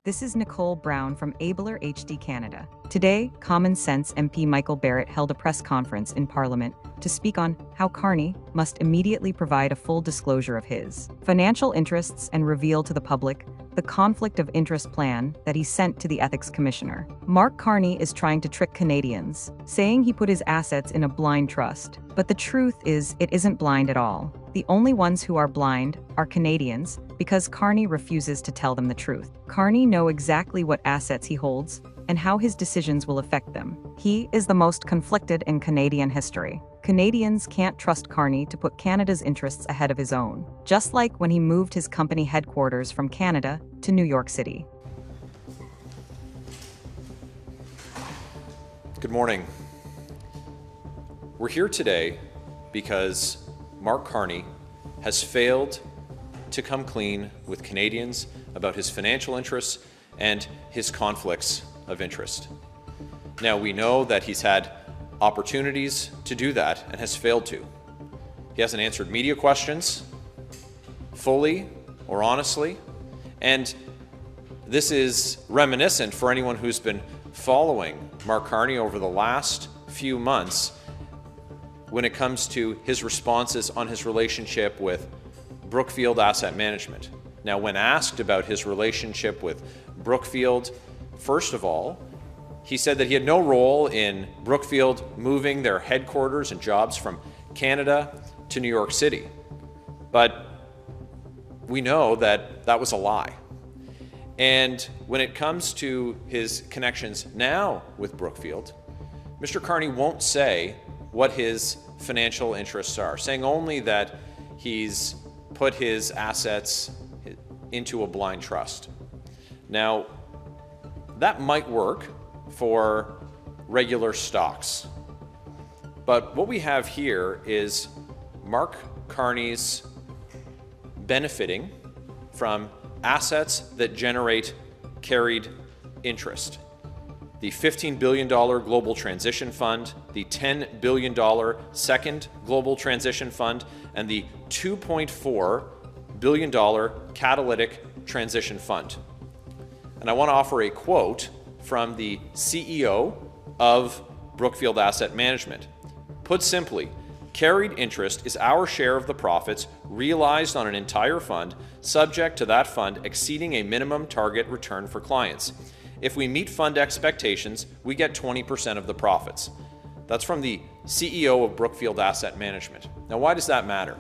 This is Nicole Brown from Abler HD Canada. Today, Common Sense MP Michael Barrett held a press conference in Parliament to speak on how Carney must immediately provide a full disclosure of his financial interests and reveal to the public the conflict of interest plan that he sent to the Ethics Commissioner. Mark Carney is trying to trick Canadians, saying he put his assets in a blind trust. But the truth is, it isn't blind at all. The only ones who are blind are Canadians, because Carney refuses to tell them the truth. Carney knows exactly what assets he holds and how his decisions will affect them. He is the most conflicted in Canadian history. Canadians can't trust Carney to put Canada's interests ahead of his own, just like when he moved his company headquarters from Canada to New York City. Good morning. We're here today because Mark Carney has failed to come clean with Canadians about his financial interests and his conflicts of interest. Now, we know that he's had opportunities to do that and has failed to. He hasn't answered media questions fully or honestly, and this is reminiscent for anyone who's been following Mark Carney over the last few months when it comes to his responses on his relationship with Brookfield Asset Management. Now, when asked about his relationship with Brookfield, first of all, he said that he had no role in Brookfield moving their headquarters and jobs from Canada to New York City. But we know that that was a lie. And when it comes to his connections now with Brookfield, Mr. Carney won't say what his financial interests are, saying only that he's put his assets into a blind trust. Now, that might work for regular stocks, but what we have here is Mark Carney's benefiting from assets that generate carried interest. The $15 billion Global Transition Fund, the $10 billion Second Global Transition Fund, and the $2.4 billion Catalytic Transition Fund. And I want to offer a quote from the CEO of Brookfield Asset Management. Put simply, carried interest is our share of the profits realized on an entire fund, subject to that fund exceeding a minimum target return for clients. If we meet fund expectations, we get 20% of the profits. That's from the CEO of Brookfield Asset Management. Now, why does that matter?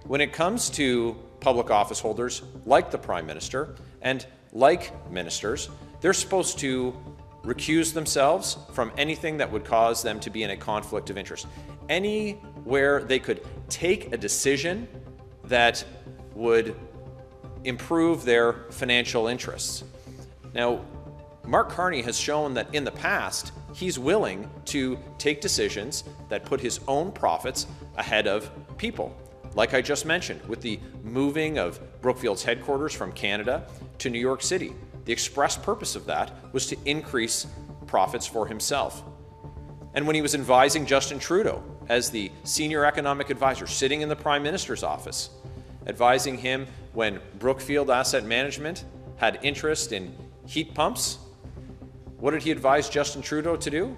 When it comes to public office holders like the Prime Minister and like ministers, they're supposed to recuse themselves from anything that would cause them to be in a conflict of interest. Anywhere they could take a decision that would improve their financial interests. Now, Mark Carney has shown that in the past, he's willing to take decisions that put his own profits ahead of people. Like I just mentioned, with the moving of Brookfield's headquarters from Canada to New York City. The express purpose of that was to increase profits for himself. And when he was advising Justin Trudeau as the senior economic advisor, sitting in the Prime Minister's office, advising him when Brookfield Asset Management had interest in heat pumps, what did he advise Justin Trudeau to do?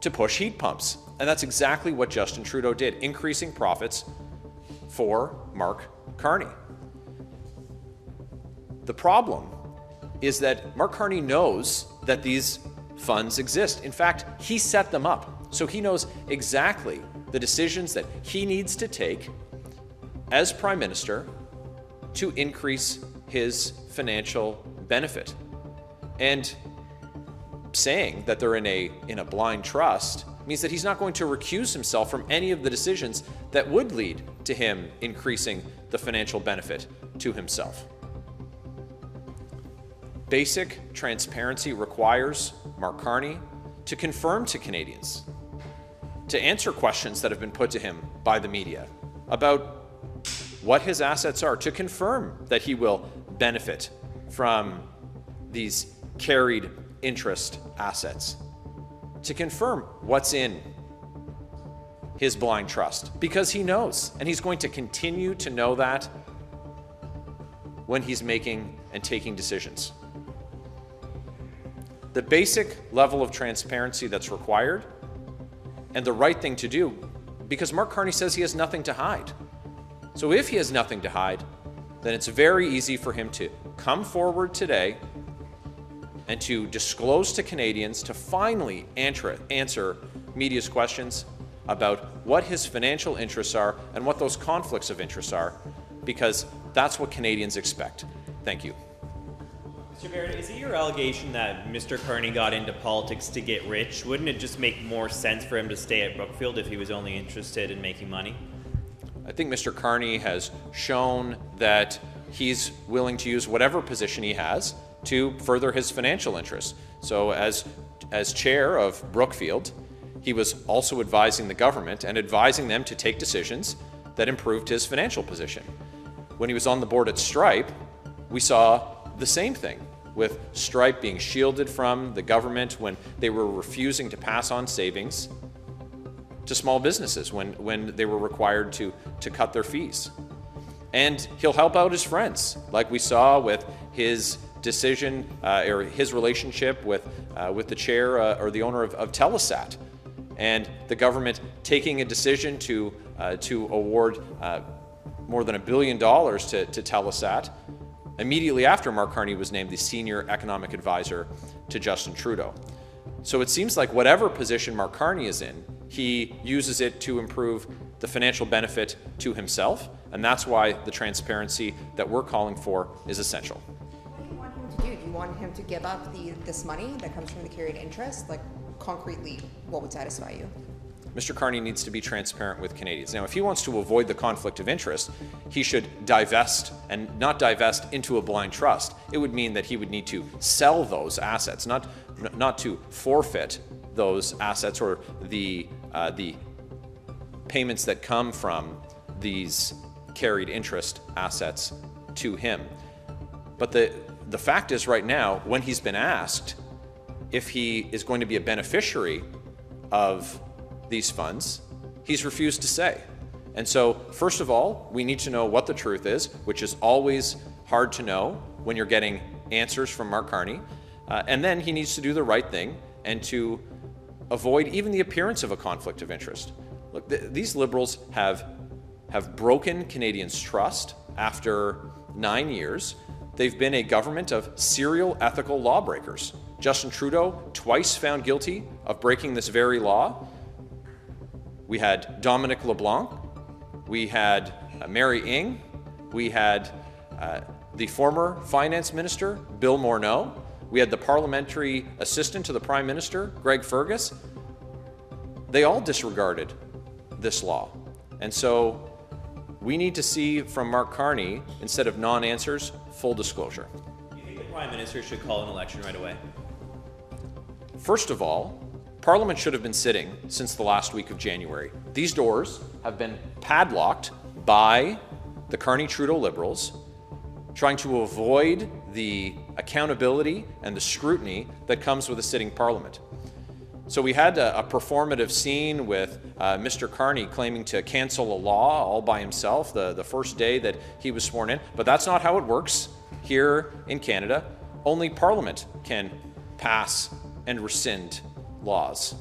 To push heat pumps. And that's exactly what Justin Trudeau did, increasing profits for Mark Carney. The problem is that Mark Carney knows that these funds exist. In fact, he set them up. So he knows exactly the decisions that he needs to take as Prime Minister to increase his financial benefit. And saying that they're in a blind trust means that he's not going to recuse himself from any of the decisions that would lead to him increasing the financial benefit to himself. Basic transparency requires Mark Carney to confirm to Canadians, to answer questions that have been put to him by the media about what his assets are, to confirm that he will benefit from these carried interest assets, to confirm what's in his blind trust, because he knows, and he's going to continue to know that when he's making and taking decisions. The basic level of transparency that's required and the right thing to do, because Mark Carney says he has nothing to hide. So if he has nothing to hide, then it's very easy for him to come forward today and to disclose to Canadians, to finally answer media's questions about what his financial interests are and what those conflicts of interest are, because that's what Canadians expect. Thank you. Mr. Barrett, is it your allegation that Mr. Carney got into politics to get rich? Wouldn't it just make more sense for him to stay at Brookfield if he was only interested in making money? I think Mr. Carney has shown that he's willing to use whatever position he has to further his financial interests. So as chair of Brookfield, he was also advising the government and advising them to take decisions that improved his financial position. When he was on the board at Stripe, we saw the same thing, with Stripe being shielded from the government when they were refusing to pass on savings to small businesses when they were required to cut their fees. And he'll help out his friends, like we saw with his decision or his relationship with the chair or the owner of Telesat, and the government taking a decision to award more than $1 billion to Telesat immediately after Mark Carney was named the senior economic advisor to Justin Trudeau. So it seems like whatever position Mark Carney is in, he uses it to improve the financial benefit to himself, and that's why the transparency that we're calling for is essential. What do you want him to do? Do you want him to give up this money that comes from the carried interest? Like, concretely, what would satisfy you? Mr. Carney needs to be transparent with Canadians. Now, if he wants to avoid the conflict of interest, he should divest, and not divest into a blind trust. It would mean that he would need to sell those assets, not to forfeit those assets or the payments that come from these carried interest assets to him. But the fact is, right now, when he's been asked if he is going to be a beneficiary of these funds, he's refused to say. And so, first of all, we need to know what the truth is, which is always hard to know when you're getting answers from Mark Carney. And then he needs to do the right thing and to avoid even the appearance of a conflict of interest. Look, these Liberals have broken Canadians' trust after 9 years. They've been a government of serial ethical lawbreakers. Justin Trudeau, twice found guilty of breaking this very law. We had Dominic LeBlanc, we had Mary Ng, we had the former finance minister, Bill Morneau, we had the parliamentary assistant to the Prime Minister, Greg Fergus. They all disregarded this law. And so we need to see from Mark Carney, instead of non-answers, full disclosure. Do you think the Prime Minister should call an election right away? First of all, Parliament should have been sitting since the last week of January. These doors have been padlocked by the Carney-Trudeau Liberals, trying to avoid the accountability and the scrutiny that comes with a sitting Parliament. So we had a performative scene with Mr. Carney claiming to cancel a law all by himself the first day that he was sworn in, but that's not how it works here in Canada. Only Parliament can pass and rescind laws.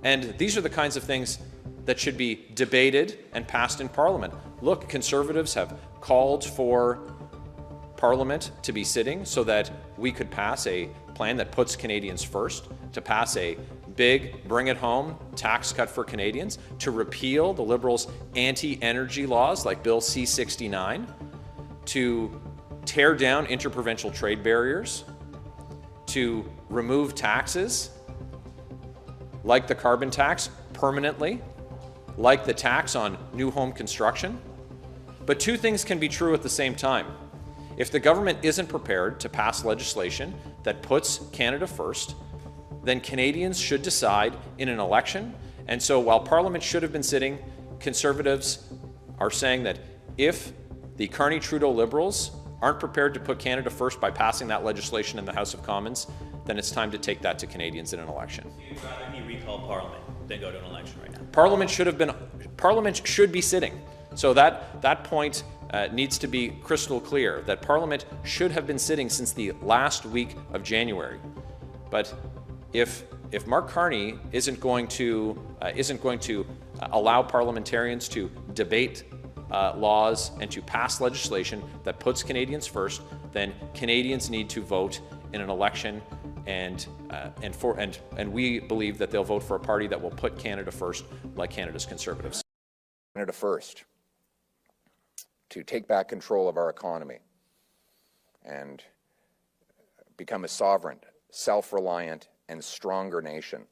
And these are the kinds of things that should be debated and passed in Parliament. Look, Conservatives have called for Parliament to be sitting so that we could pass a plan that puts Canadians first, to pass a big, bring-it-home tax cut for Canadians, to repeal the Liberals' anti-energy laws like Bill C-69, to tear down interprovincial trade barriers, to remove taxes like the carbon tax permanently, like the tax on new home construction. But two things can be true at the same time. If the government isn't prepared to pass legislation that puts Canada first, then Canadians should decide in an election. And so while Parliament should have been sitting, Conservatives are saying that if the Carney-Trudeau Liberals aren't prepared to put Canada first by passing that legislation in the House of Commons, then it's time to take that to Canadians in an election. You'd rather he recall Parliament than go to an election right now? Parliament should be sitting. So that point needs to be crystal clear that Parliament should have been sitting since the last week of January. But if Mark Carney isn't going to allow parliamentarians to debate laws and to pass legislation that puts Canadians first, then Canadians need to vote in an election, and we believe that they'll vote for a party that will put Canada first, like Canada's Conservatives. Canada first, to take back control of our economy and become a sovereign, self-reliant, and stronger nation.